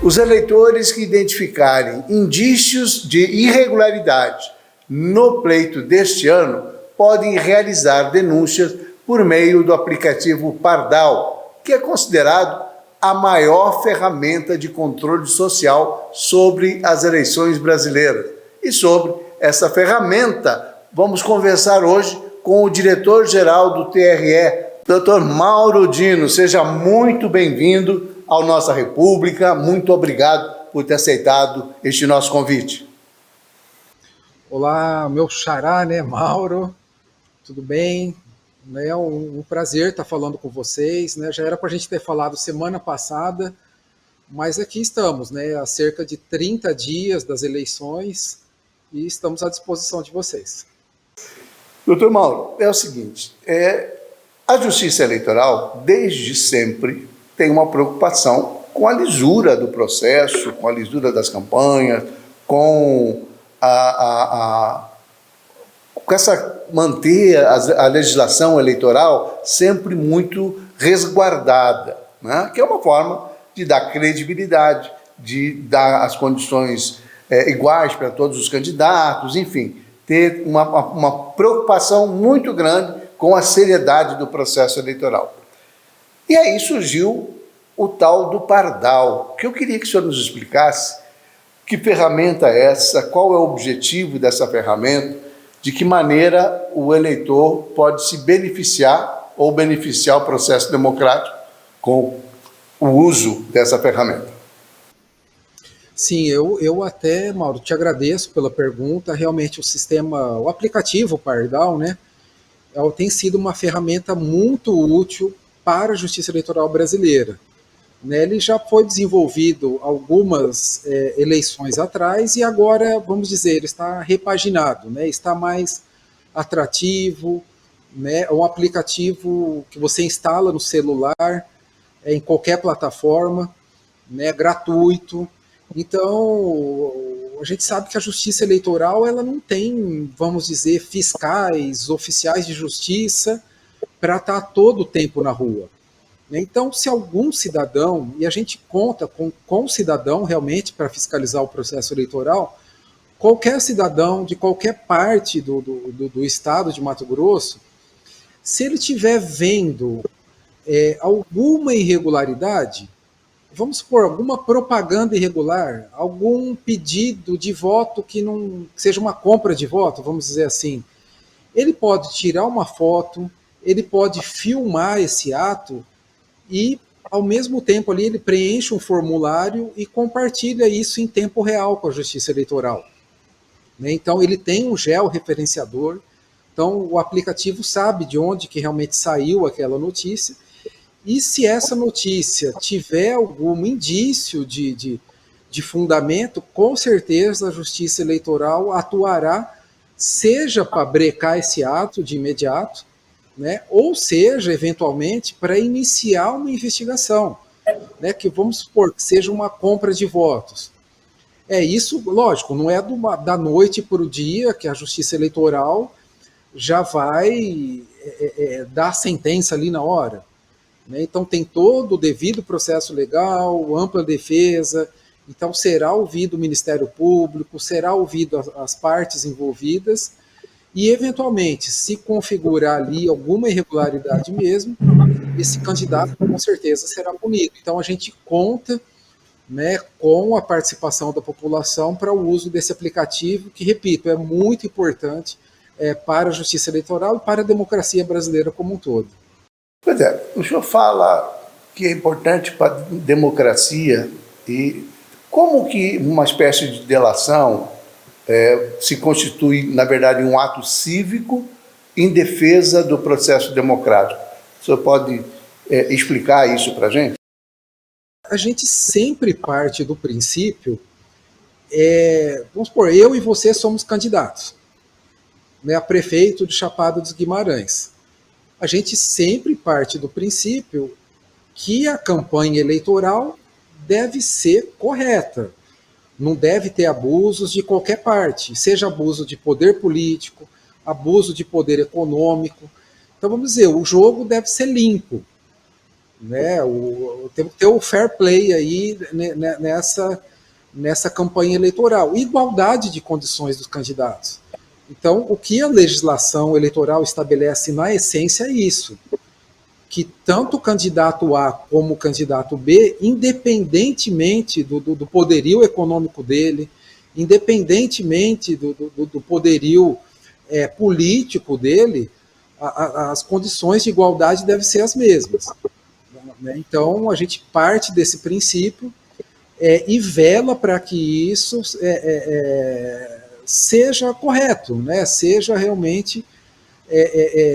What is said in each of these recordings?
Os eleitores que identificarem indícios de irregularidade no pleito deste ano podem realizar denúncias por meio do aplicativo Pardal, que é considerado a maior ferramenta de controle social sobre as eleições brasileiras. E sobre essa ferramenta, vamos conversar hoje com o diretor-geral do TRE, Dr. Mauro Dino. Seja muito bem-vindo à nossa República. Muito obrigado por ter aceitado este nosso convite. Olá, meu xará, Mauro? Tudo bem? É um prazer estar falando com vocês. Já era para a gente ter falado semana passada, mas aqui estamos, há cerca de 30 dias das eleições e estamos à disposição de vocês. Doutor Mauro, é o seguinte, a Justiça Eleitoral, desde sempre, tem uma preocupação com a lisura do processo, com a lisura das campanhas, com manter a legislação eleitoral sempre muito resguardada, que é uma forma de dar credibilidade, de dar as condições iguais para todos os candidatos, enfim, ter uma preocupação muito grande com a seriedade do processo eleitoral. E aí surgiu o tal do Pardal, que eu queria que o senhor nos explicasse que ferramenta é essa, qual é o objetivo dessa ferramenta, de que maneira o eleitor pode se beneficiar ou beneficiar o processo democrático com o uso dessa ferramenta. Sim, eu até, Mauro, te agradeço pela pergunta. Realmente o aplicativo Pardal, tem sido uma ferramenta muito útil para a Justiça Eleitoral brasileira. Ele já foi desenvolvido algumas eleições atrás e agora, vamos dizer, ele está repaginado, está mais atrativo, é um aplicativo que você instala no celular, em qualquer plataforma, gratuito. Então, a gente sabe que a Justiça Eleitoral ela não tem, vamos dizer, fiscais, oficiais de justiça para estar todo o tempo na rua. Então, se algum cidadão, e a gente conta com cidadão realmente para fiscalizar o processo eleitoral, qualquer cidadão de qualquer parte do estado de Mato Grosso, se ele estiver vendo alguma irregularidade, vamos supor, alguma propaganda irregular, algum pedido de voto que não seja uma compra de voto, vamos dizer assim, ele pode tirar uma foto, ele pode filmar esse ato e, ao mesmo tempo, ali ele preenche um formulário e compartilha isso em tempo real com a Justiça Eleitoral. Então, ele tem um georreferenciador, então o aplicativo sabe de onde que realmente saiu aquela notícia, e se essa notícia tiver algum indício de fundamento, com certeza a Justiça Eleitoral atuará, seja para brecar esse ato de imediato, ou seja, eventualmente, para iniciar uma investigação, que vamos supor que seja uma compra de votos. Isso, lógico, não é da noite para o dia que a Justiça Eleitoral já vai dar a sentença ali na hora. Então tem todo o devido processo legal, ampla defesa, então será ouvido o Ministério Público, será ouvido as partes envolvidas, e, eventualmente, se configurar ali alguma irregularidade mesmo, esse candidato, com certeza, será punido. Então, a gente conta com a participação da população para o uso desse aplicativo, que, repito, é muito importante para a Justiça Eleitoral e para a democracia brasileira como um todo. Pois é, o senhor fala que é importante para a democracia e como que uma espécie de delação se constitui, na verdade, um ato cívico em defesa do processo democrático. O senhor pode explicar isso para a gente? A gente sempre parte do princípio, vamos supor, eu e você somos candidatos, a prefeito de Chapada dos Guimarães. A gente sempre parte do princípio que a campanha eleitoral deve ser correta. Não deve ter abusos de qualquer parte, seja abuso de poder político, abuso de poder econômico. Então, vamos dizer, o jogo deve ser limpo. né? Tem que ter o fair play aí nessa campanha eleitoral. Igualdade de condições dos candidatos. Então, o que a legislação eleitoral estabelece na essência é isso, que tanto o candidato A como o candidato B, independentemente do poderio econômico dele, independentemente do poderio político dele, as condições de igualdade devem ser as mesmas. Né? Então, a gente parte desse princípio e vela para que isso seja correto, né? Seja realmente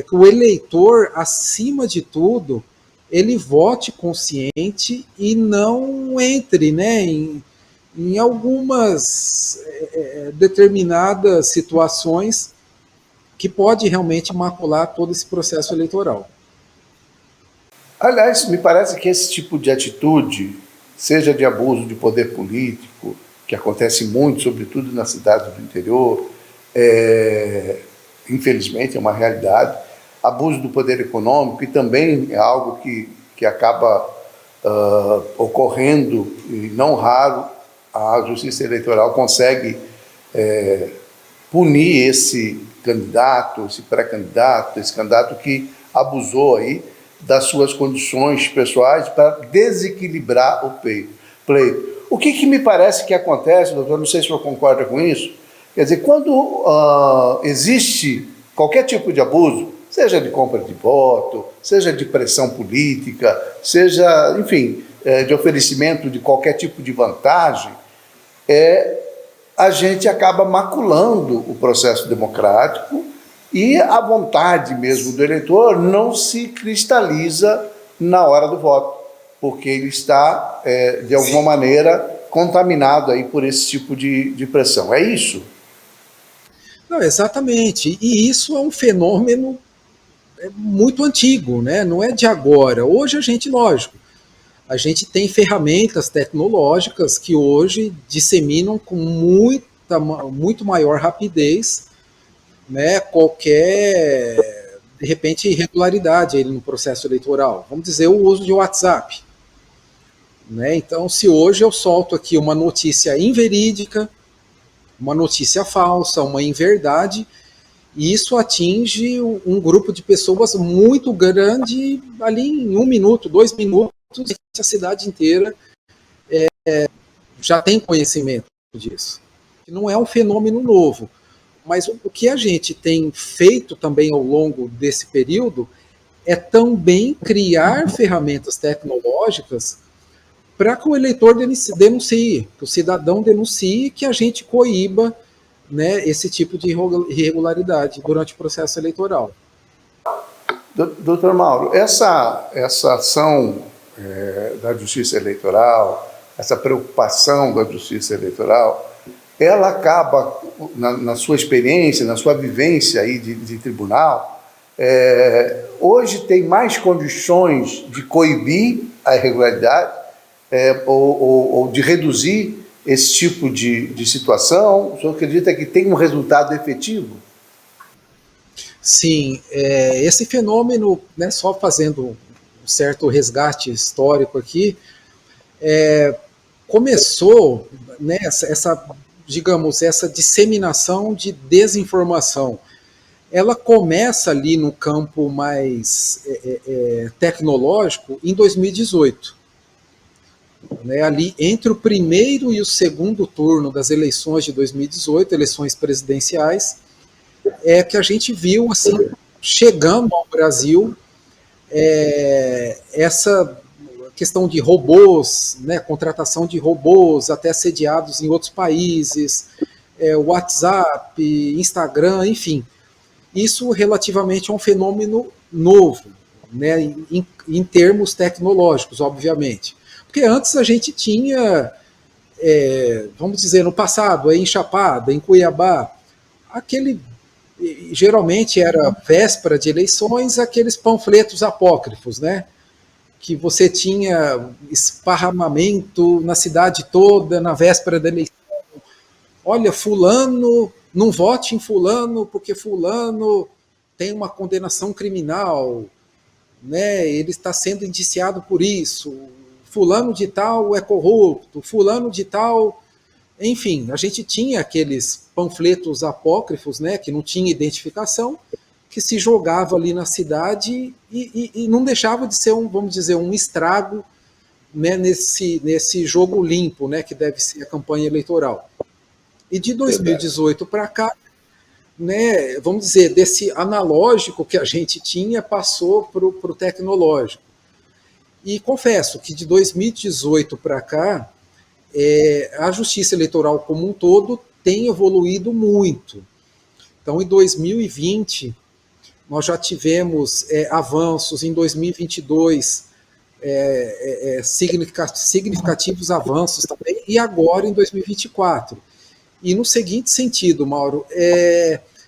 que o eleitor, acima de tudo, ele vote consciente e não entre, né, em algumas determinadas situações que pode realmente macular todo esse processo eleitoral. Aliás, me parece que esse tipo de atitude, seja de abuso de poder político, que acontece muito, sobretudo nas cidades do interior, infelizmente é uma realidade, abuso do poder econômico, e também é algo que acaba ocorrendo, e não raro, a Justiça Eleitoral consegue punir esse candidato, esse pré-candidato, esse candidato que abusou aí das suas condições pessoais para desequilibrar o pleito. O que me parece que acontece, doutor, não sei se o senhor concorda com isso, quer dizer, quando existe qualquer tipo de abuso, seja de compra de voto, seja de pressão política, seja, enfim, de oferecimento de qualquer tipo de vantagem, a gente acaba maculando o processo democrático e a vontade mesmo do eleitor não se cristaliza na hora do voto, porque ele está, de alguma maneira, contaminado aí por esse tipo de pressão. É isso? Não, exatamente. E isso é um fenômeno muito antigo, né? Não é de agora. Hoje a gente, lógico, a gente tem ferramentas tecnológicas que hoje disseminam com muito maior rapidez, né, qualquer, de repente, irregularidade aí no processo eleitoral. Vamos dizer, o uso de WhatsApp. Né? Então, se hoje eu solto aqui uma notícia inverídica, uma notícia falsa, uma inverdade, isso atinge um grupo de pessoas muito grande ali em 1 minuto, 2 minutos, a cidade inteira já tem conhecimento disso. Não é um fenômeno novo, mas o que a gente tem feito também ao longo desse período é também criar ferramentas tecnológicas para que o eleitor denuncie, que o cidadão denuncie, que a gente coíba, né, esse tipo de irregularidade durante o processo eleitoral. Doutor Mauro, essa ação da Justiça Eleitoral, essa preocupação da Justiça Eleitoral, ela acaba, na sua experiência, na sua vivência aí de tribunal, hoje tem mais condições de coibir a irregularidade ou de reduzir esse tipo de situação? O senhor acredita que tem um resultado efetivo? Sim, esse fenômeno, né, só fazendo um certo resgate histórico aqui, começou, né, digamos, essa disseminação de desinformação. Ela começa ali no campo mais tecnológico em 2018. Né, ali entre o primeiro e o segundo turno das eleições de 2018, eleições presidenciais, que a gente viu assim, chegando ao Brasil essa questão de robôs, né, contratação de robôs até sediados em outros países, WhatsApp, Instagram, enfim. Isso relativamente é um fenômeno novo, né, em termos tecnológicos, obviamente. Porque antes a gente tinha, vamos dizer, no passado, em Chapada, em Cuiabá, geralmente era véspera de eleições, aqueles panfletos apócrifos, né? Que você tinha esparramamento na cidade toda, na véspera da eleição. Olha, fulano, não vote em fulano, porque fulano tem uma condenação criminal. né, ele está sendo indiciado por isso, fulano de tal é corrupto, fulano de tal... Enfim, a gente tinha aqueles panfletos apócrifos, né, que não tinha identificação, que se jogava ali na cidade e não deixava de ser vamos dizer, um estrago, né, nesse jogo limpo, né, que deve ser a campanha eleitoral. E de 2018 para cá, né, vamos dizer, desse analógico que a gente tinha, passou para o tecnológico. E confesso que de 2018 para cá, a justiça eleitoral como um todo tem evoluído muito. Então, em 2020, nós já tivemos avanços, em 2022, significativos avanços também, e agora em 2024. E no seguinte sentido, Mauro,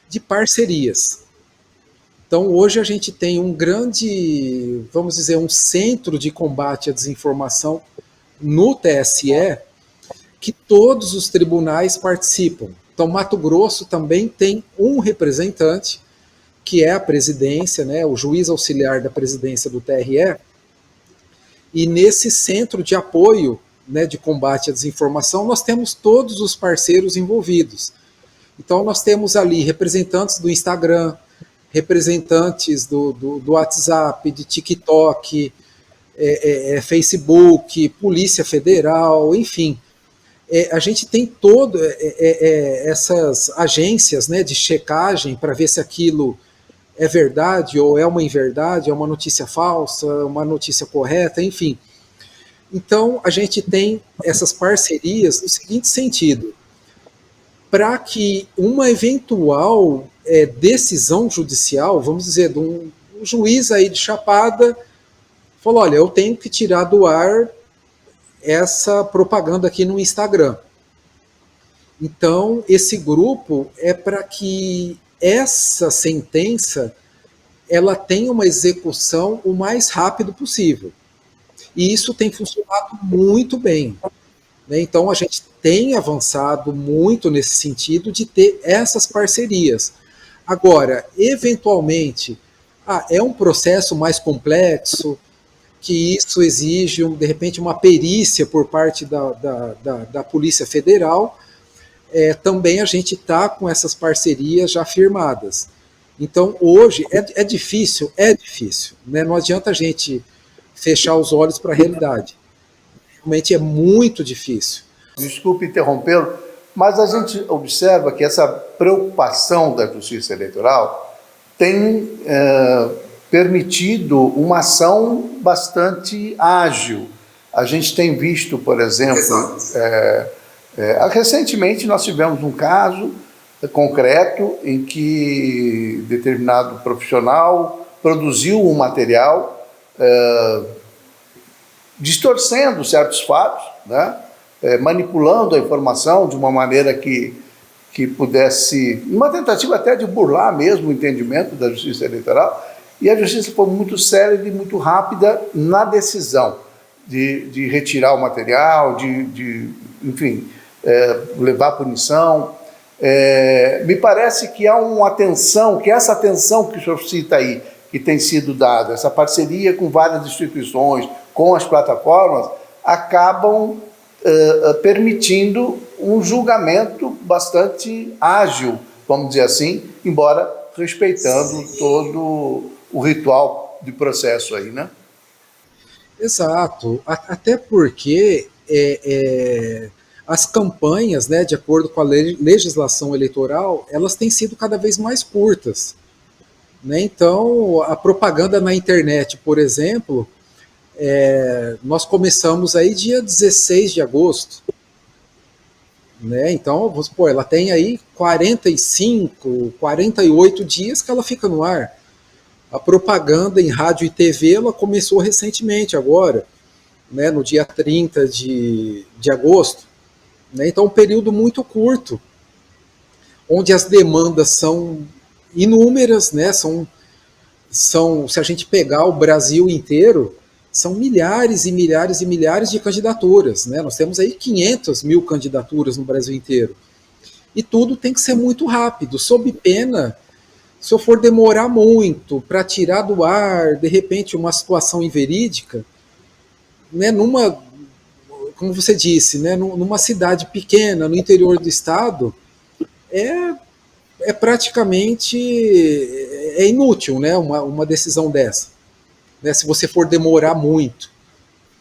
de parcerias. Então, hoje a gente tem um grande, vamos dizer, um centro de combate à desinformação no TSE, que todos os tribunais participam. Então, Mato Grosso também tem um representante, que é a presidência, né, o juiz auxiliar da presidência do TRE, e nesse centro de apoio, né, de combate à desinformação, nós temos todos os parceiros envolvidos. Então, nós temos ali representantes do Instagram, representantes do WhatsApp, de TikTok, Facebook, Polícia Federal, enfim. A gente tem todas essas agências, né, de checagem para ver se aquilo é verdade ou é uma inverdade, é uma notícia falsa, uma notícia correta, enfim. Então, a gente tem essas parcerias no seguinte sentido: para que uma eventual decisão judicial, vamos dizer, de um juiz aí de Chapada, falou, olha, eu tenho que tirar do ar essa propaganda aqui no Instagram. Então, esse grupo é para que essa sentença ela tenha uma execução o mais rápido possível. E isso tem funcionado muito bem. Né? Então, a gente tem avançado muito nesse sentido de ter essas parcerias. Agora, eventualmente, é um processo mais complexo, que isso exige, de repente, uma perícia por parte da Polícia Federal, também a gente está com essas parcerias já firmadas. Então, hoje, é difícil, né? Não adianta a gente fechar os olhos para a realidade. Realmente é muito difícil. Desculpe interrompê-lo, mas a gente observa que essa preocupação da Justiça Eleitoral tem permitido uma ação bastante ágil. A gente tem visto, por exemplo, recentemente nós tivemos um caso concreto em que determinado profissional produziu um material distorcendo certos fatos, né? Manipulando a informação de uma maneira que pudesse, uma tentativa até de burlar mesmo o entendimento da Justiça Eleitoral, e a Justiça foi muito célere e muito rápida na decisão de retirar o material, enfim, levar a punição. Me parece que há uma atenção, que essa atenção que o senhor cita aí, que tem sido dada, essa parceria com várias instituições, com as plataformas, acabam permitindo um julgamento bastante ágil, vamos dizer assim, embora respeitando todo o ritual de processo aí, né? Exato, até porque as campanhas, né, de acordo com a legislação eleitoral, elas têm sido cada vez mais curtas. Né? Então, a propaganda na internet, por exemplo, nós começamos aí dia 16 de agosto. Né? Então, vamos supor, ela tem aí 45, 48 dias que ela fica no ar. A propaganda em rádio e TV ela começou recentemente, agora, né, no dia 30 de agosto. Né? Então, um período muito curto, onde as demandas são inúmeras, né? São, se a gente pegar o Brasil inteiro, são milhares e milhares e milhares de candidaturas. Né? Nós temos aí 500 mil candidaturas no Brasil inteiro. E tudo tem que ser muito rápido, sob pena Se eu for demorar muito para tirar do ar, de repente, uma situação inverídica, né, como você disse, né, numa cidade pequena, no interior do estado, é, é praticamente inútil, né, uma decisão dessa, né, se você for demorar muito.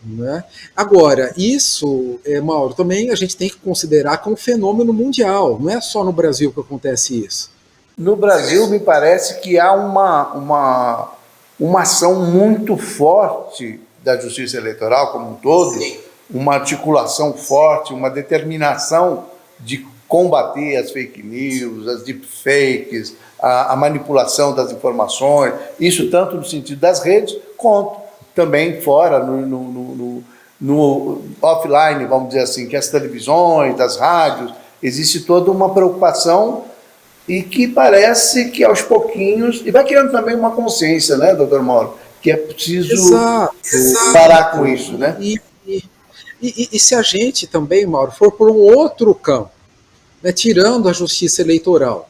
Né? Agora, isso, Mauro, também a gente tem que considerar como um fenômeno mundial, não é só no Brasil que acontece isso. No Brasil, me parece que há uma ação muito forte da Justiça Eleitoral como um todo, sim, uma articulação forte, uma determinação de combater as fake news, as deepfakes, a manipulação das informações, isso tanto no sentido das redes, quanto também fora, no offline, vamos dizer assim, que as televisões, das rádios, existe toda uma preocupação e que parece que aos pouquinhos, e vai criando também uma consciência, né, doutor Mauro, que é preciso parar com isso, né? E se a gente também, Mauro, for por um outro campo, né, tirando a justiça eleitoral,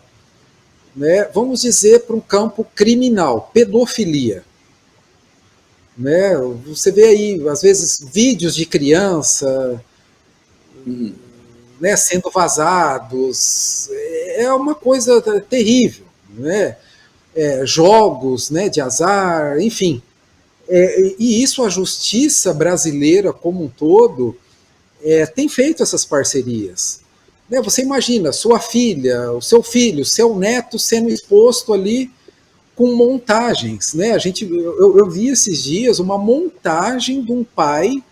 né, vamos dizer para um campo criminal, pedofilia. Né, você vê aí, às vezes, vídeos de criança né, sendo vazados, é uma coisa terrível. Né? Jogos, né, de azar, enfim. E isso a justiça brasileira como um todo tem feito essas parcerias. Né? Você imagina sua filha, o seu filho, seu neto sendo exposto ali com montagens. Né? Eu vi esses dias uma montagem de um pai.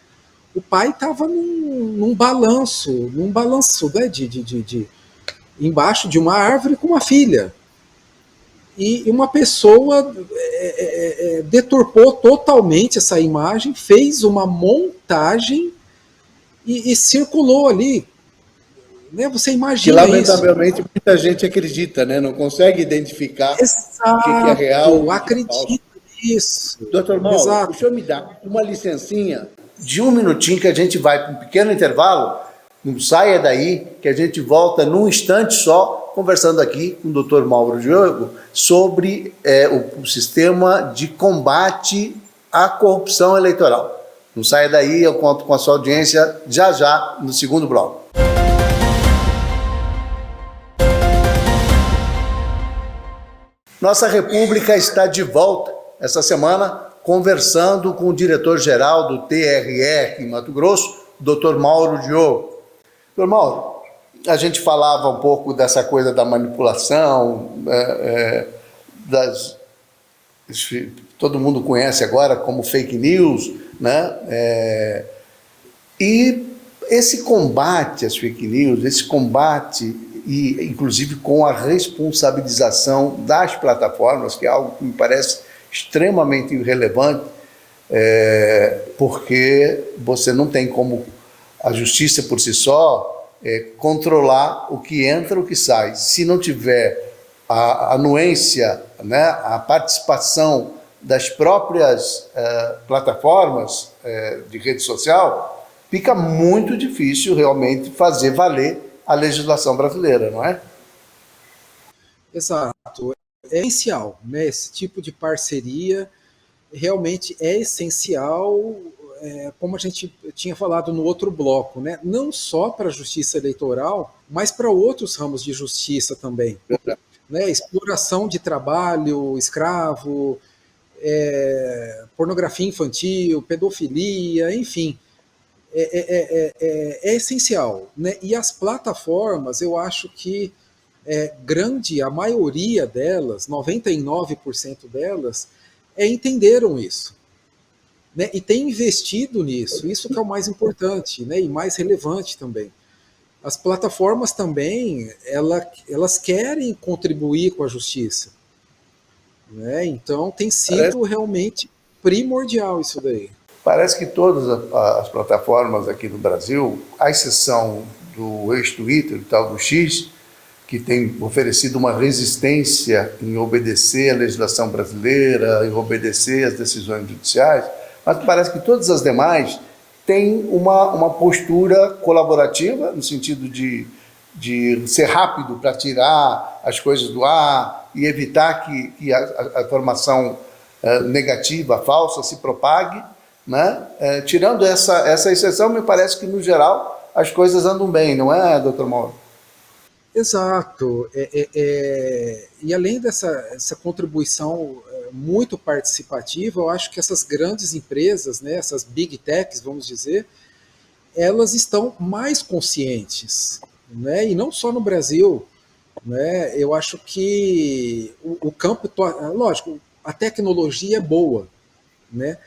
O pai estava num balanço, né, embaixo de uma árvore com uma filha. E uma pessoa deturpou totalmente essa imagem, fez uma montagem e circulou ali. Né? Você imagina que, lamentavelmente, isso. Muita gente acredita, né? Não consegue identificar exato, o que é real. Acredita nisso. Doutor Mauro, exato. O senhor me dá uma licencinha de um minutinho que a gente vai para um pequeno intervalo. Não saia daí, que a gente volta num instante só, conversando aqui com o doutor Mauro Diogo sobre o sistema de combate à corrupção eleitoral. Não saia daí, eu conto com a sua audiência já no segundo bloco. Nossa República está de volta essa semana, conversando com o diretor-geral do TRE em Mato Grosso, Dr. Mauro Diogo. Dr. Mauro, a gente falava um pouco dessa coisa da manipulação, todo mundo conhece agora como fake news, né? E esse combate às fake news, esse combate, e inclusive com a responsabilização das plataformas, que é algo que me parece extremamente irrelevante, porque você não tem como a justiça por si só controlar o que entra, o que sai. Se não tiver a anuência, né, a participação das próprias plataformas de rede social, fica muito difícil realmente fazer valer a legislação brasileira, não é? Exato. É essencial, né? Esse tipo de parceria realmente é essencial, como a gente tinha falado no outro bloco, né? Não só para a justiça eleitoral, mas para outros ramos de justiça também. Né? Exploração de trabalho escravo, pornografia infantil, pedofilia, enfim. É essencial. Né? E as plataformas, eu acho que a maioria delas, 99% delas, entenderam isso. Né? E tem investido nisso. Isso que é o mais importante, né? E mais relevante também. As plataformas também, elas querem contribuir com a justiça. Né? Então tem sido realmente primordial isso daí. Parece que todas as plataformas aqui no Brasil, à exceção do ex-Twitter, tal do X, que tem oferecido uma resistência em obedecer à legislação brasileira, em obedecer às decisões judiciais, mas parece que todas as demais têm uma postura colaborativa, no sentido de ser rápido para tirar as coisas do ar e evitar que a informação negativa, falsa, se propague, né? Tirando essa exceção, me parece que, no geral, as coisas andam bem, não é, doutor Mauro? Exato. E além essa contribuição muito participativa, eu acho que essas grandes empresas, né, essas big techs, vamos dizer, elas estão mais conscientes, né? E não só no Brasil, né? Eu acho que o campo, lógico, a tecnologia é boa, né?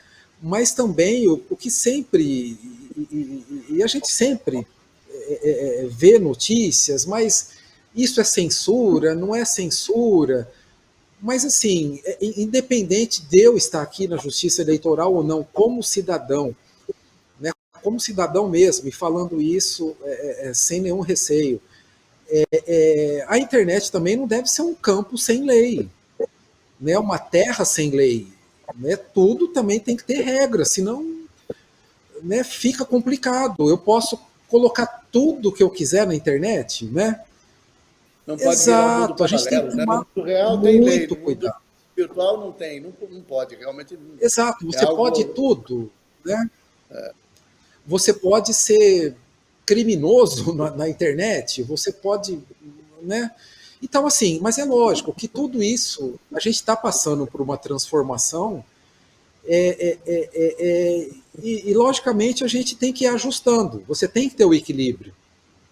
Mas também o que sempre, e a gente sempre vê notícias, mas isso é censura, não é censura. Mas, assim, independente de eu estar aqui na Justiça Eleitoral ou não, como cidadão mesmo, e falando isso sem nenhum receio, a internet também não deve ser um campo sem lei, né? Uma terra sem lei. Né? Tudo também tem que ter regras, senão, né, fica complicado. Eu posso colocar tudo que eu quiser na internet, né? Não pode virar um mundo Exato, a gente tem que paralelo, né? No tomar mundo real tem lei, muito no mundo cuidado. virtual não tem, não pode, realmente Exato, é você pode algo... tudo, né? Você pode ser criminoso na internet, você pode, né? Então, assim, mas é lógico que tudo isso, a gente está passando por uma transformação e, logicamente, a gente tem que ir ajustando, você tem que ter o equilíbrio,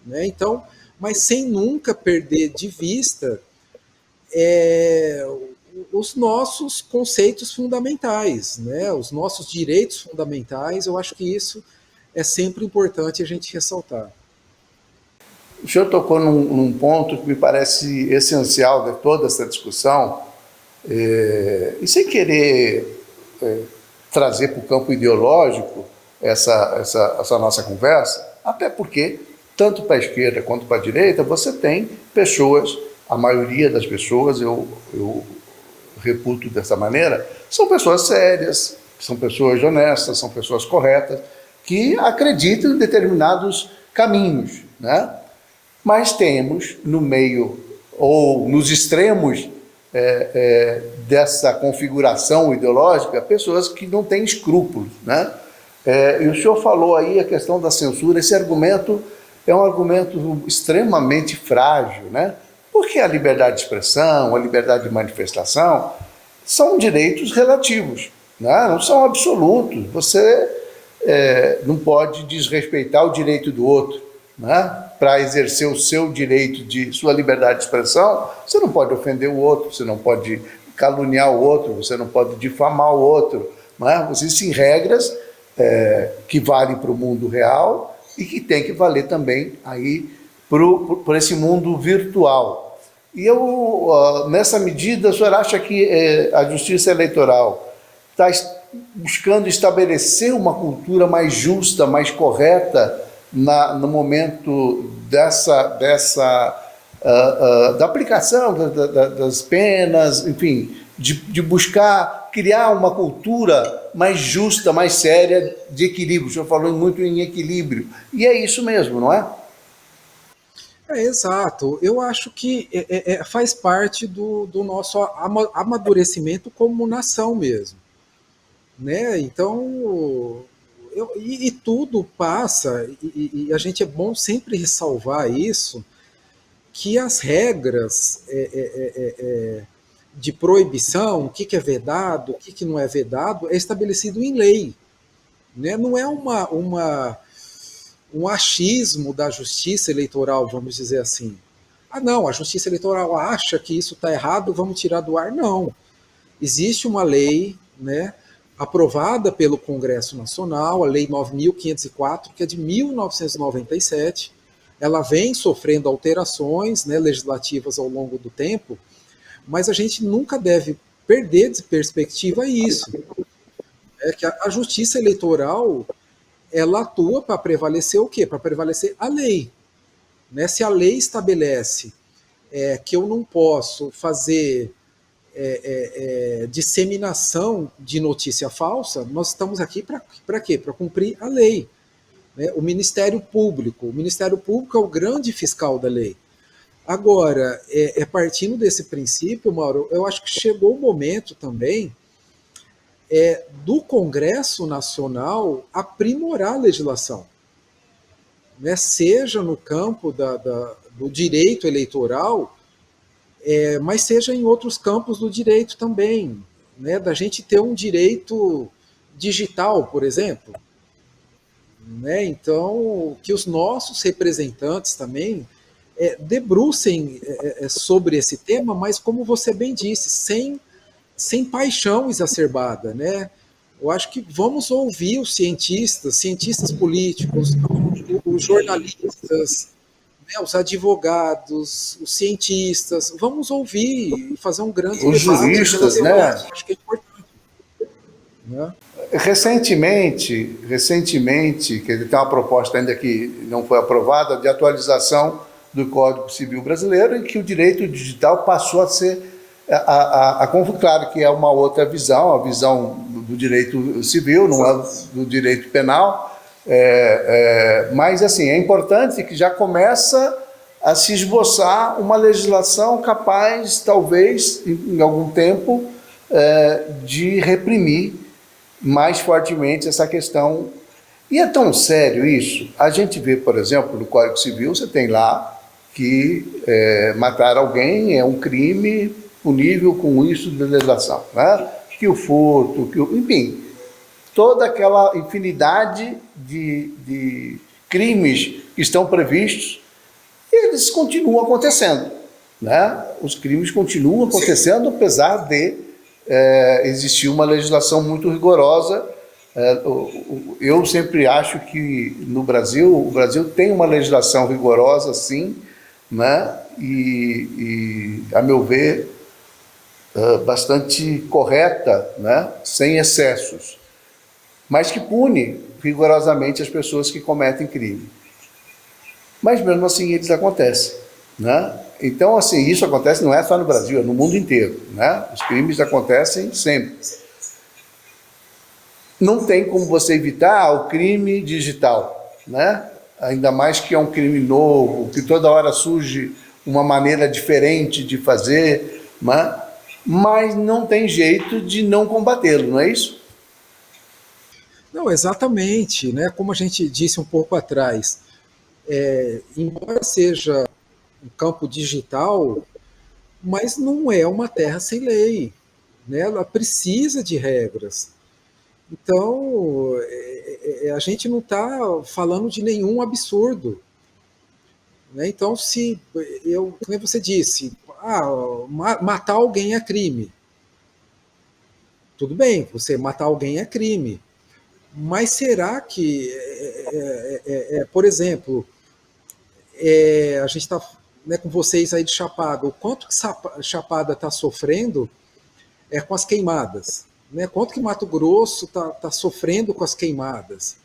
né? Então, mas sem nunca perder de vista é, os nossos conceitos fundamentais, né? Os nossos direitos fundamentais, eu acho que isso é sempre importante a gente ressaltar. O senhor tocou num ponto que me parece essencial de toda essa discussão, e sem querer trazer para o campo ideológico essa nossa conversa, até porque, tanto para a esquerda quanto para a direita, você tem pessoas, a maioria das pessoas, eu reputo dessa maneira, são pessoas sérias, são pessoas honestas, são pessoas corretas, que acreditam em determinados caminhos, né? Mas temos no meio, ou nos extremos dessa configuração ideológica, pessoas que não têm escrúpulos, né? E o senhor falou aí a questão da censura, esse argumento é um argumento extremamente frágil, né? Porque a liberdade de expressão, a liberdade de manifestação são direitos relativos, né? Não são absolutos. Você não pode desrespeitar o direito do outro, né? Para exercer o seu direito de sua liberdade de expressão, você não pode ofender o outro, você não pode caluniar o outro, você não pode difamar o outro, né? Existem regras que valem para o mundo real e que tem que valer também aí por esse mundo virtual. E eu, nessa medida, o senhor acha que a Justiça Eleitoral está buscando estabelecer uma cultura mais justa, mais correta no momento da aplicação das penas, enfim, de buscar criar uma cultura mais justa, mais séria, de equilíbrio? O senhor falou muito em equilíbrio, e é isso mesmo, não é? Exato. Eu acho que faz parte do nosso amadurecimento como nação mesmo, né? Então, e tudo passa, e a gente é bom sempre ressalvar isso, que as regras de proibição, o que é vedado, o que não é vedado, é estabelecido em lei, né? Não é um achismo da justiça eleitoral, vamos dizer assim. Ah, não, a justiça eleitoral acha que isso está errado, vamos tirar do ar. Não. Existe uma lei, né, aprovada pelo Congresso Nacional, a Lei 9.504, que é de 1997. Ela vem sofrendo alterações, né, legislativas ao longo do tempo, mas a gente nunca deve perder de perspectiva isso. É que a justiça eleitoral ela atua para prevalecer o quê? Para prevalecer a lei. Né? Se a lei estabelece que eu não posso fazer disseminação de notícia falsa, nós estamos aqui para quê? Para cumprir a lei. Né? O Ministério Público é o grande fiscal da lei. Agora, partindo desse princípio, Mauro, eu acho que chegou o momento também do Congresso Nacional aprimorar a legislação, né? Seja no campo do direito eleitoral, mas seja em outros campos do direito também, né? Da gente ter um direito digital, por exemplo, né? Então, que os nossos representantes também debrucem sobre esse tema, mas como você bem disse, sem paixão exacerbada, né? Eu acho que vamos ouvir os cientistas políticos, os jornalistas, né, os advogados, os cientistas, vamos ouvir e fazer um grande Os debate pela juristas, né? segurança. Acho que é importante, né? Recentemente, que tem uma proposta ainda que não foi aprovada, de atualização do Código Civil Brasileiro, em que o direito digital passou a ser, claro que é uma outra visão, a visão do direito civil, não é do direito penal, mas assim, é importante que já começa a se esboçar uma legislação capaz, talvez, em algum tempo, de reprimir mais fortemente essa questão. E é tão sério isso. A gente vê, por exemplo, no Código Civil, você tem lá que matar alguém é um crime punível com isso de legislação, né? Que o furto, enfim, toda aquela infinidade de crimes que estão previstos, eles continuam acontecendo, né? Os crimes continuam acontecendo, apesar de existir uma legislação muito rigorosa. Eu sempre acho que no Brasil, o Brasil tem uma legislação rigorosa, sim, né? E a meu ver, bastante correta, né? Sem excessos, mas que pune rigorosamente as pessoas que cometem crime. Mas mesmo assim eles acontecem, né? Então, assim, isso acontece não é só no Brasil, é no mundo inteiro, né? Os crimes acontecem sempre. Não tem como você evitar o crime digital, né? Ainda mais que é um crime novo, que toda hora surge uma maneira diferente de fazer, né? Mas não tem jeito de não combatê-lo, não é isso? Não, exatamente, né? Como a gente disse um pouco atrás, embora seja um campo digital, mas não é uma terra sem lei, né? Ela precisa de regras. Então, a gente não está falando de nenhum absurdo, né? Então, como você disse, matar alguém é crime. Tudo bem, você matar alguém é crime. Mas será que, por exemplo, a gente está, né, com vocês aí de Chapada, o quanto que Chapada está sofrendo com as queimadas? Né? Quanto que Mato Grosso está sofrendo com as queimadas?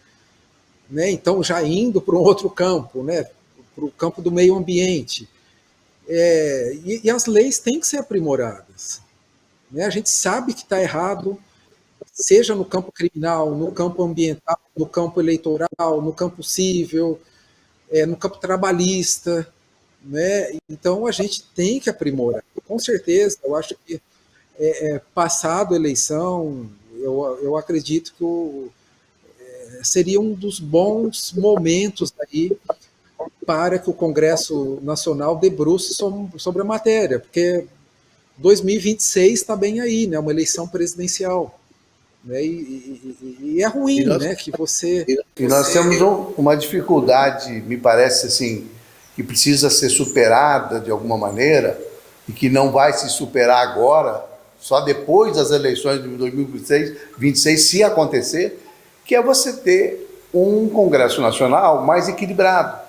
Né? Então, já indo para um outro campo, né, para o campo do meio ambiente. E as leis têm que ser aprimoradas. Né? A gente sabe que está errado, seja no campo criminal, no campo ambiental, no campo eleitoral, no campo civil, no campo trabalhista, né? Então a gente tem que aprimorar. Com certeza, eu acho que passado a eleição, eu acredito que seria um dos bons momentos aí para que o Congresso Nacional debruce sobre a matéria, porque 2026 está bem aí, né? Uma eleição presidencial. Né? E é ruim, né? Que E nós temos uma dificuldade, me parece assim, que precisa ser superada de alguma maneira, e que não vai se superar agora, só depois das eleições de 2026, se acontecer, que é você ter um Congresso Nacional mais equilibrado.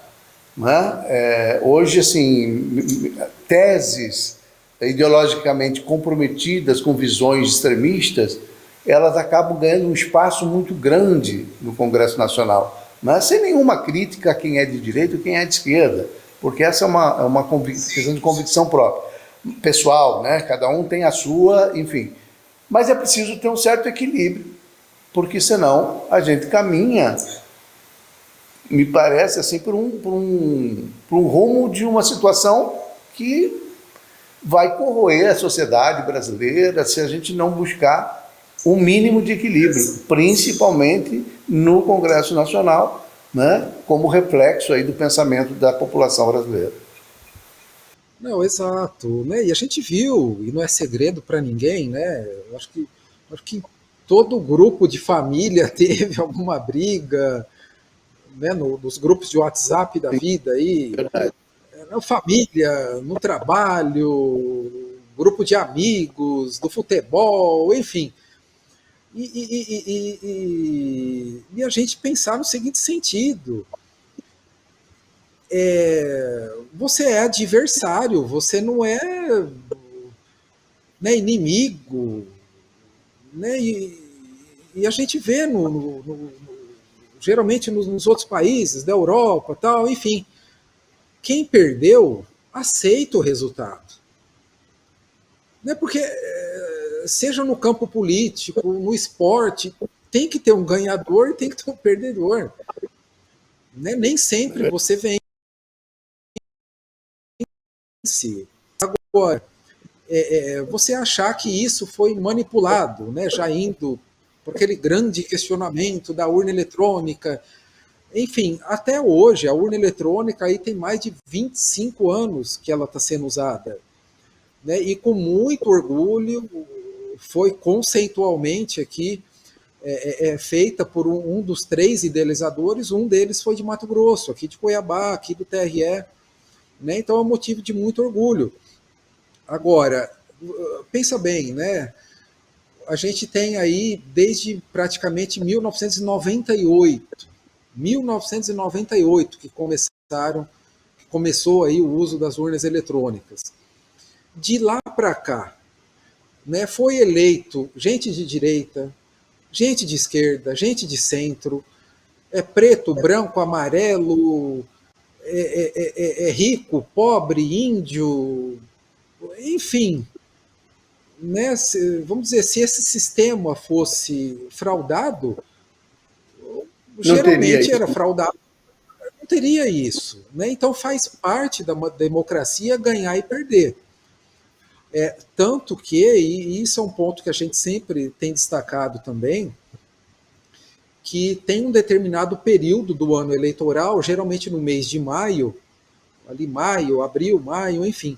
Né? Hoje, assim, teses ideologicamente comprometidas com visões extremistas, elas acabam ganhando um espaço muito grande no Congresso Nacional, né? Sem nenhuma crítica a quem é de direita e quem é de esquerda, porque essa é uma questão de convicção própria, pessoal, né? Cada um tem a sua, enfim. Mas é preciso ter um certo equilíbrio, porque senão a gente caminha, me parece, assim, por um rumo de uma situação que vai corroer a sociedade brasileira se a gente não buscar um mínimo de equilíbrio, principalmente no Congresso Nacional, né, como reflexo aí do pensamento da população brasileira. Não, exato, né? E a gente viu, e não é segredo para ninguém, né? Eu acho que todo grupo de família teve alguma briga, né? Nos grupos de WhatsApp da vida aí, na família, no trabalho, grupo de amigos, do futebol, enfim. E a gente pensar no seguinte sentido: você é adversário, você não é, né, inimigo, né? E a gente vê geralmente nos outros países da Europa, tal, enfim, quem perdeu aceita o resultado, né? Porque seja no campo político, no esporte, tem que ter um ganhador e tem que ter um perdedor, né? Nem sempre você vence. Agora, você achar que isso foi manipulado, né? Já indo por aquele grande questionamento da urna eletrônica. Enfim, até hoje, a urna eletrônica aí tem mais de 25 anos que ela está sendo usada, né? E com muito orgulho foi conceitualmente aqui feita por um dos 3 idealizadores, um deles foi de Mato Grosso, aqui de Cuiabá, aqui do TRE, né? Então é um motivo de muito orgulho. Agora, pensa bem, né? A gente tem aí desde praticamente 1998 que começou aí o uso das urnas eletrônicas. De lá para cá, né, foi eleito gente de direita, gente de esquerda, gente de centro, preto, branco, amarelo, rico, pobre, índio, enfim, né, vamos dizer, se esse sistema fosse fraudado, geralmente era fraudado, não teria isso, né? Então faz parte da democracia ganhar e perder. Tanto que, e isso é um ponto que a gente sempre tem destacado também, que tem um determinado período do ano eleitoral, geralmente no mês de maio, ali maio, abril, maio, enfim,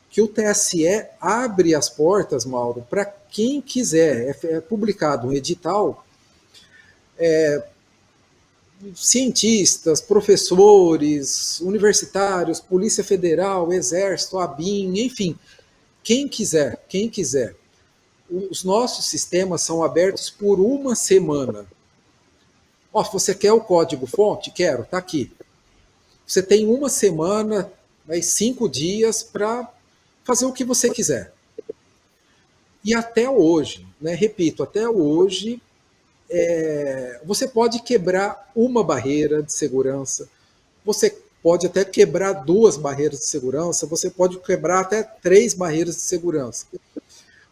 que o TSE abre as portas, Mauro, para quem quiser. É publicado um edital, cientistas, professores, universitários, Polícia Federal, Exército, ABIN, enfim, quem quiser, quem quiser. Os nossos sistemas são abertos por uma semana. Você quer o código-fonte? Quero, está aqui. Você tem uma semana, 5 dias para fazer o que você quiser. E até hoje, né, repito, até hoje, você pode quebrar uma barreira de segurança, você pode até quebrar 2 barreiras de segurança, você pode quebrar até 3 barreiras de segurança.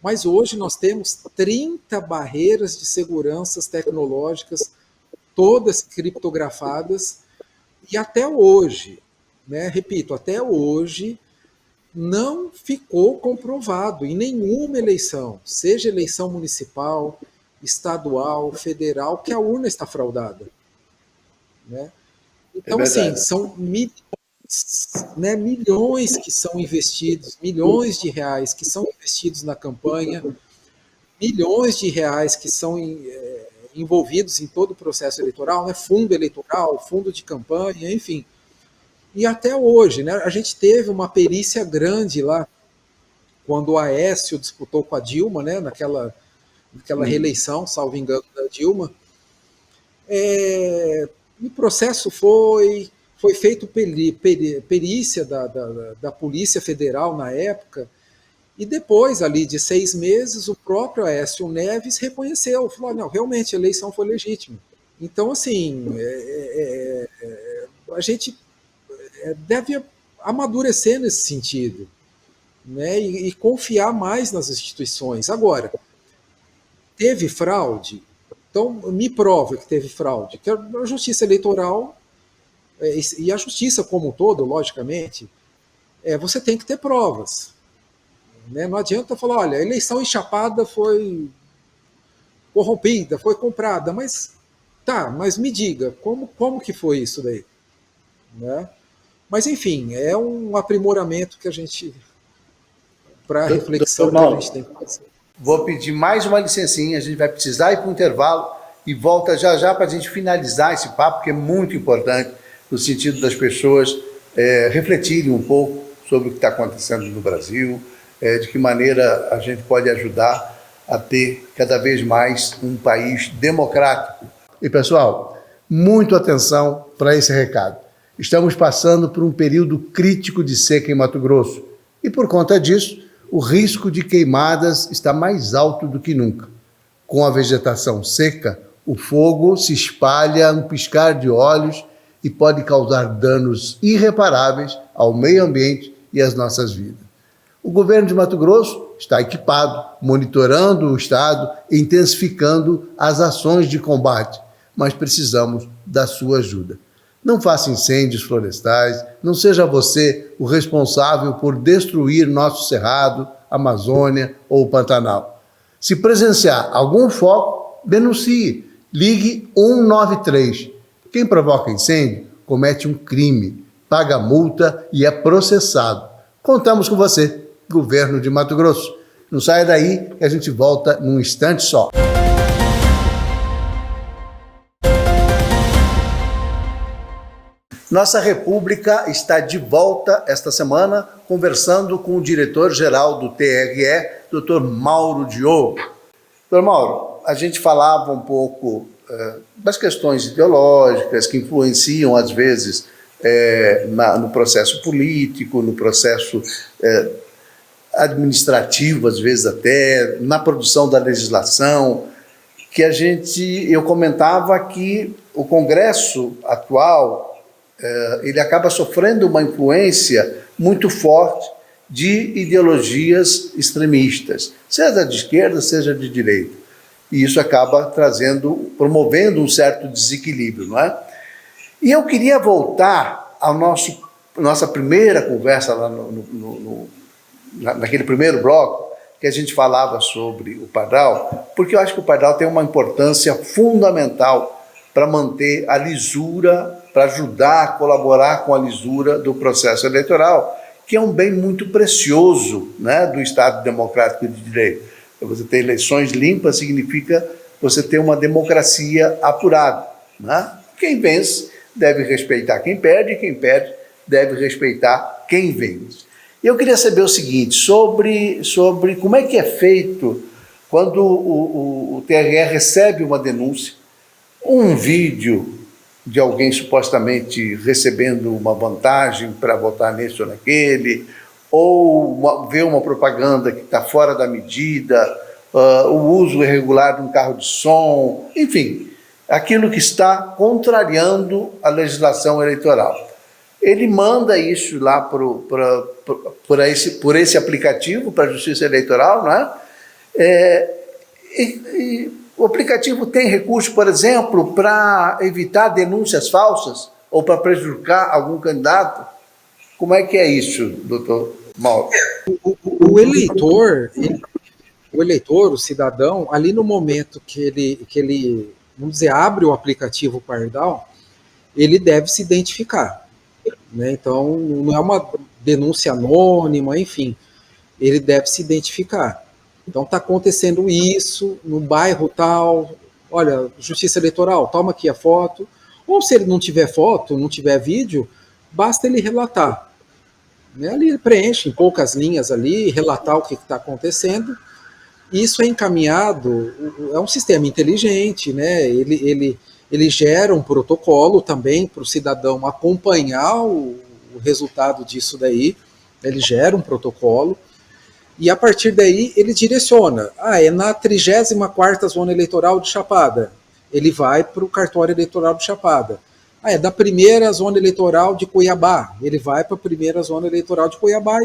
Mas hoje nós temos 30 barreiras de segurança tecnológicas, todas criptografadas, e até hoje, né, repito, até hoje, não ficou comprovado em nenhuma eleição, seja eleição municipal, estadual, federal, que a urna está fraudada, né? Então, assim, são milhões, né, milhões que são investidos, milhões de reais que são investidos na campanha, milhões de reais que são envolvidos em todo o processo eleitoral, né, fundo eleitoral, fundo de campanha, enfim. E até hoje, né, a gente teve uma perícia grande lá, quando o Aécio disputou com a Dilma, né, naquela reeleição, salvo engano, da Dilma. O processo foi feito perícia da Polícia Federal na época, e depois, ali de 6 meses, o próprio Aécio Neves reconheceu, falou, não, realmente a eleição foi legítima. Então, assim, a gente deve amadurecer nesse sentido, né, e confiar mais nas instituições. Agora, teve fraude? Então, me prova que teve fraude. Que a Justiça Eleitoral, e a Justiça como um todo, logicamente, você tem que ter provas. Né? Não adianta falar, olha, a eleição em Chapada foi corrompida, foi comprada, mas mas me diga, como que foi isso daí? Né? Mas enfim, é um aprimoramento que a gente, para a reflexão que a gente tem que fazer. Vou pedir mais uma licencinha, a gente vai precisar ir para o intervalo e volta já já para a gente finalizar esse papo, que é muito importante, no sentido das pessoas refletirem um pouco sobre o que está acontecendo no Brasil, de que maneira a gente pode ajudar a ter cada vez mais um país democrático. E pessoal, muito atenção para esse recado. Estamos passando por um período crítico de seca em Mato Grosso e por conta disso, o risco de queimadas está mais alto do que nunca. Com a vegetação seca, o fogo se espalha num piscar de olhos e pode causar danos irreparáveis ao meio ambiente e às nossas vidas. O governo de Mato Grosso está equipado, monitorando o estado e intensificando as ações de combate, mas precisamos da sua ajuda. Não faça incêndios florestais, não seja você o responsável por destruir nosso cerrado, Amazônia ou Pantanal. Se presenciar algum foco, denuncie, ligue 193. Quem provoca incêndio comete um crime, paga multa e é processado. Contamos com você, governo de Mato Grosso. Não saia daí que a gente volta num instante só. Nossa República está de volta esta semana conversando com o diretor-geral do TRE, Dr. Mauro Diogo. Dr. Mauro, a gente falava um pouco das questões ideológicas que influenciam, às vezes, no processo político, no processo administrativo, às vezes até, na produção da legislação, que eu comentava que o Congresso atual ele acaba sofrendo uma influência muito forte de ideologias extremistas, seja de esquerda, seja de direita. E isso acaba promovendo um certo desequilíbrio, não é? E eu queria voltar à nossa primeira conversa lá naquele primeiro bloco, que a gente falava sobre o Pardal, porque eu acho que o Pardal tem uma importância fundamental para manter a lisura, para ajudar a colaborar com a lisura do processo eleitoral, que é um bem muito precioso, né, do Estado Democrático de Direito. Você ter eleições limpas significa você ter uma democracia apurada. Né? Quem vence deve respeitar quem perde, e quem perde deve respeitar quem vence. Eu queria saber o seguinte, sobre como é que é feito quando o TRE recebe uma denúncia, um vídeo de alguém supostamente recebendo uma vantagem para votar nesse ou naquele, ou ver uma propaganda que está fora da medida, o uso irregular de um carro de som, enfim, aquilo que está contrariando a legislação eleitoral. Ele manda isso lá por esse aplicativo para a Justiça Eleitoral, não é? O aplicativo tem recurso, por exemplo, para evitar denúncias falsas ou para prejudicar algum candidato? Como é que é isso, doutor Mauro? O eleitor, o cidadão, ali no momento que ele, vamos dizer, abre o aplicativo Pardal, ele deve se identificar. Né? Então, não é uma denúncia anônima, enfim, ele deve se identificar. Então está acontecendo isso no bairro tal, olha, Justiça Eleitoral, toma aqui a foto, ou se ele não tiver foto, não tiver vídeo, basta ele relatar. Né? Ali ele preenche em poucas linhas ali, relatar o que está acontecendo. Isso é encaminhado, é um sistema inteligente, né? Ele gera um protocolo também para o cidadão acompanhar o resultado disso daí, ele gera um protocolo, e a partir daí ele direciona. É na 34ª Zona Eleitoral de Chapada. Ele vai para o cartório eleitoral de Chapada. É da primeira Zona Eleitoral de Cuiabá. Ele vai para a primeira Zona Eleitoral de Cuiabá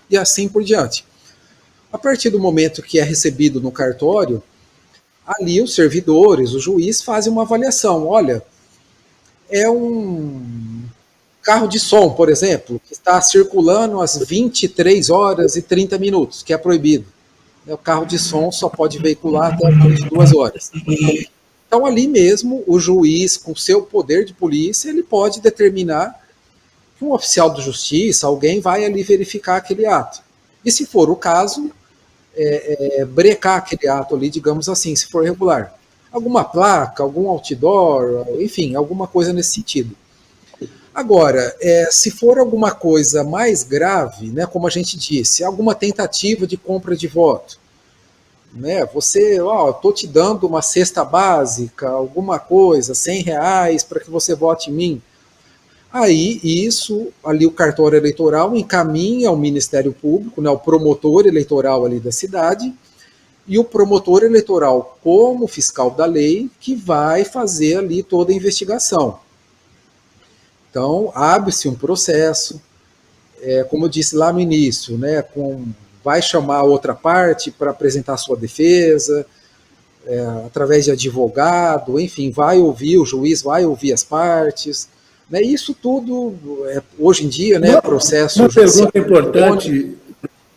e assim por diante. A partir do momento que é recebido no cartório, ali os servidores, o juiz fazem uma avaliação. Olha, é um carro de som, por exemplo, que está circulando às 23 horas e 30 minutos, que é proibido. O carro de som só pode veicular até 22 horas. Então, ali mesmo, o juiz, com seu poder de polícia, ele pode determinar que um oficial de justiça, alguém vai ali verificar aquele ato. E se for o caso, brecar aquele ato ali, digamos assim, se for regular. Alguma placa, algum outdoor, enfim, alguma coisa nesse sentido. Agora, se for alguma coisa mais grave, né, como a gente disse, alguma tentativa de compra de voto, né, você, estou te dando uma cesta básica, alguma coisa, R$ 100 para que você vote em mim. Aí, isso, ali o cartório eleitoral encaminha ao Ministério Público, né, o promotor eleitoral ali da cidade, e o promotor eleitoral, como fiscal da lei, que vai fazer ali toda a investigação. Então, abre-se um processo, como eu disse lá no início, né, vai chamar a outra parte para apresentar sua defesa, através de advogado, enfim, vai ouvir, o juiz vai ouvir as partes. Né, isso tudo, hoje em dia, né, processo... Uma pergunta importante,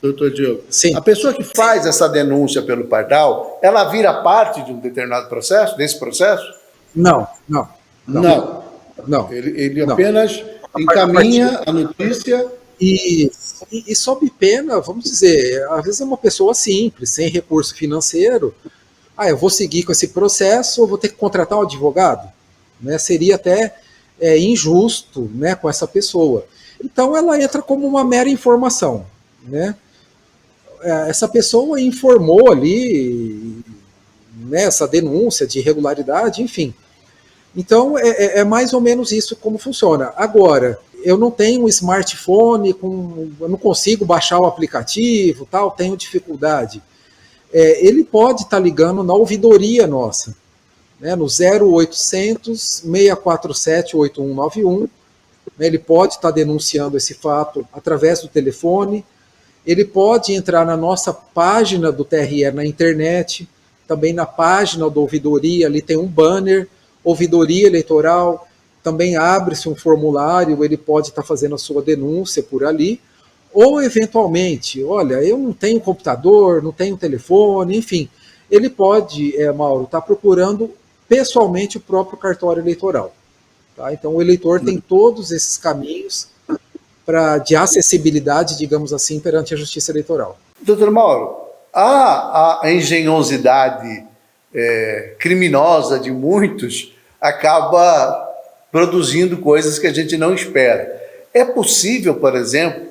doutor Diogo. Sim. A pessoa que faz essa denúncia pelo Pardal, ela vira parte de um determinado processo, desse processo? Não. Ele apenas encaminha a notícia... E sob pena, vamos dizer, às vezes é uma pessoa simples, sem recurso financeiro, eu vou seguir com esse processo, eu vou ter que contratar um advogado, né? Seria até injusto, né, com essa pessoa. Então ela entra como uma mera informação, né? Essa pessoa informou ali, né, essa denúncia de irregularidade, enfim. Então é mais ou menos isso como funciona. Agora, eu não tenho um smartphone, eu não consigo baixar o aplicativo, tal, tenho dificuldade. Ele pode estar ligando na ouvidoria nossa, né, no 0800 647 8191. Ele pode estar denunciando esse fato através do telefone. Ele pode entrar na nossa página do TRE na internet, também na página da ouvidoria, ali tem um banner, ouvidoria eleitoral, também abre-se um formulário, ele pode estar fazendo a sua denúncia por ali, ou eventualmente, olha, eu não tenho computador, não tenho telefone, enfim, ele pode, Mauro, estar procurando pessoalmente o próprio cartório eleitoral. Tá? Então o eleitor tem todos esses caminhos de acessibilidade, digamos assim, perante a justiça eleitoral. Doutor Mauro, a engenhosidade criminosa de muitos acaba produzindo coisas que a gente não espera. É possível, por exemplo,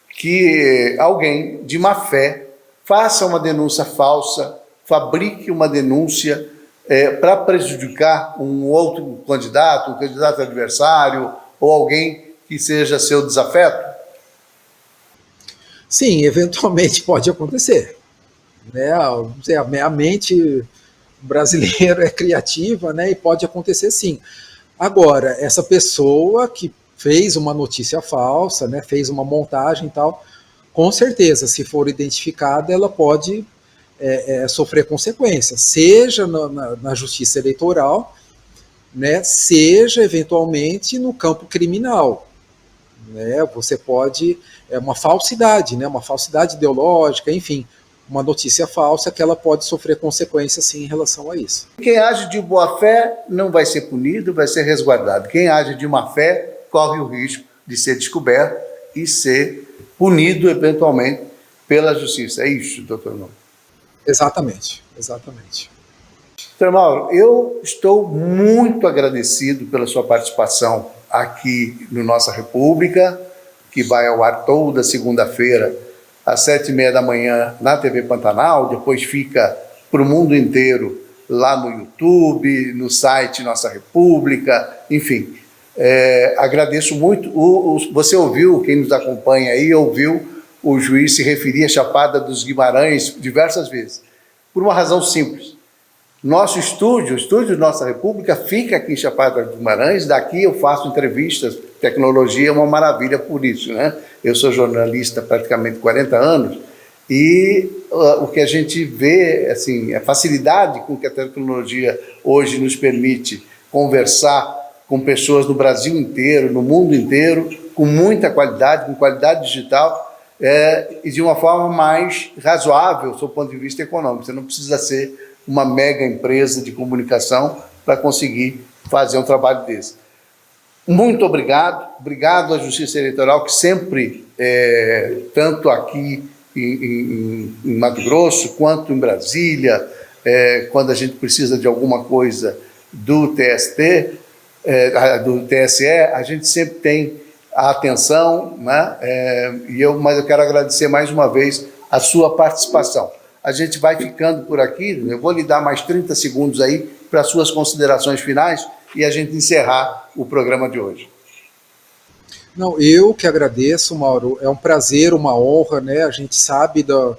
que alguém de má fé faça uma denúncia falsa, fabrique uma denúncia para prejudicar um outro candidato, um candidato adversário ou alguém que seja seu desafeto? Sim, eventualmente pode acontecer. Né? A mente brasileira é criativa, né? E pode acontecer sim. Agora, essa pessoa que fez uma notícia falsa, né, fez uma montagem e tal, com certeza, se for identificada, ela pode sofrer consequências, seja na justiça eleitoral, né, seja eventualmente no campo criminal. Né, você pode, uma falsidade, né, uma falsidade ideológica, enfim, uma notícia falsa que ela pode sofrer consequências sim em relação a isso. Quem age de boa fé não vai ser punido, vai ser resguardado. Quem age de má fé corre o risco de ser descoberto e ser punido eventualmente pela justiça. É isso, doutor Mauro? Exatamente. Doutor Mauro, eu estou muito agradecido pela sua participação aqui no Nossa República, que vai ao ar toda segunda-feira, às 7h30 da manhã, na TV Pantanal, depois fica para o mundo inteiro lá no YouTube, no site Nossa República, enfim. Agradeço muito. Você ouviu, quem nos acompanha aí, ouviu o juiz se referir à Chapada dos Guimarães diversas vezes, por uma razão simples. Nosso estúdio, o estúdio Nossa República, fica aqui em Chapada dos Guimarães, daqui eu faço entrevistas, tecnologia é uma maravilha por isso, né? Eu sou jornalista há praticamente 40 anos e o que a gente vê, assim, a facilidade com que a tecnologia hoje nos permite conversar com pessoas no Brasil inteiro, no mundo inteiro, com muita qualidade, com qualidade digital, e de uma forma mais razoável, do ponto de vista econômico. Você não precisa ser uma mega empresa de comunicação para conseguir fazer um trabalho desse. Muito obrigado. Obrigado à Justiça Eleitoral, que sempre, tanto aqui em Mato Grosso, quanto em Brasília, quando a gente precisa de alguma coisa do TSE, a gente sempre tem a atenção, né? Mas eu quero agradecer mais uma vez a sua participação. A gente vai ficando por aqui, eu vou lhe dar mais 30 segundos aí para as suas considerações finais e a gente encerrar o programa de hoje. Não, eu que agradeço, Mauro, é um prazer, uma honra, né? A gente sabe do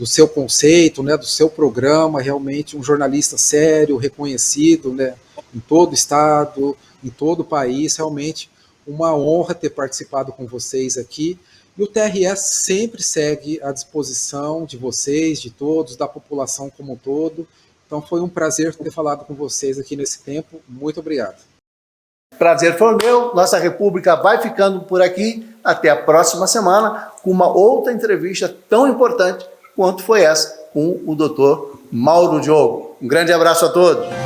seu conceito, né? Do seu programa, realmente um jornalista sério, reconhecido, né? Em todo o estado, em todo o país, realmente uma honra ter participado com vocês aqui. E o TRE sempre segue à disposição de vocês, de todos, da população como um todo. Então foi um prazer ter falado com vocês aqui nesse tempo. Muito obrigado. Prazer foi meu. Nossa República vai ficando por aqui. Até a próxima semana com uma outra entrevista tão importante quanto foi essa com o Dr. Mauro Diogo. Um grande abraço a todos.